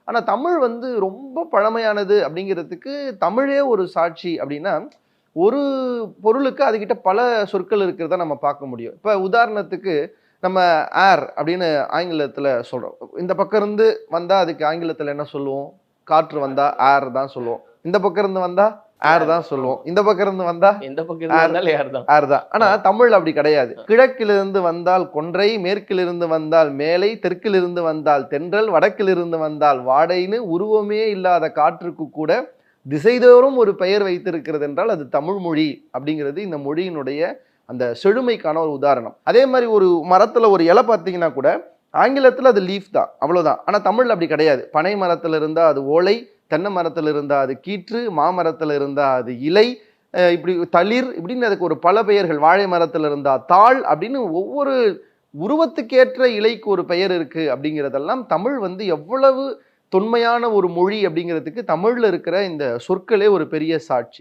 ஆனா தமிழ் வந்து ரொம்ப பழமையானது அப்படிங்கிறதுக்கு தமிழே ஒரு சாட்சி அப்படின்னா, ஒரு பொருளுக்கு அதுகிட்ட பல சொற்கள் இருக்கிறத நம்ம பார்க்க முடியும். இப்ப உதாரணத்துக்கு நம்ம ஏர் அப்படின்னு ஆங்கிலத்துல சொல்றோம். இந்த பக்கம் இருந்து வந்தா அதுக்கு ஆங்கிலத்துல என்ன சொல்லுவோம்? காற்று வந்தா ஏர் தான் சொல்லுவோம். இந்த பக்கம் இருந்து வந்தா ஏர் யார்? தான் ஆமா. சொல்லுவோம். இந்த பக்கம் இருந்து வந்தா எந்த பக்கம் இருந்து ஏர் வந்தாலும் யார் தான். ஏர் தான். ஆனா ஆ. தமிழ் அப்படி கிடையாது. கிழக்கிலிருந்து வந்தால் கொன்றை, மேற்கிலிருந்து வந்தால் மேலை, தெற்கிலிருந்து வந்தால் தென்றல், வடக்கிலிருந்து வந்தால் வாடைன்னு உருவமே இல்லாத காற்றுக்கு கூட திசைதோறும் ஒரு பெயர் வைத்திருக்கிறது என்றால் அது தமிழ் மொழி அப்படிங்கிறது இந்த மொழியினுடைய அந்த செழுமைக்கான ஒரு உதாரணம். அதே மாதிரி ஒரு மரத்துல ஒரு இலை பார்த்தீங்கன்னா கூட ஆங்கிலத்துல அது லீஃப் தான், அவ்வளவுதான். ஆனா தமிழ்ல அப்படி கிடையாது. பனை மரத்துல இருந்தா அது ஓலை, தென்னை மரத்துல இருந்தா அது கீற்று, மாமரத்துல இருந்தா அது இலை, இப்படி தளிர், இப்படின்னு அதுக்கு ஒரு பல பெயர்கள். வாழை மரத்துல இருந்தா தாள் அப்படின்னு ஒவ்வொரு உருவத்துக்கேற்ற இலைக்கு ஒரு பெயர் இருக்கு அப்படிங்கிறதெல்லாம் தமிழ் வந்து எவ்வளவு தொன்மையான ஒரு மொழி அப்படிங்கிறதுக்கு தமிழ்ல இருக்கிற இந்த சொற்களே ஒரு பெரிய சாட்சி.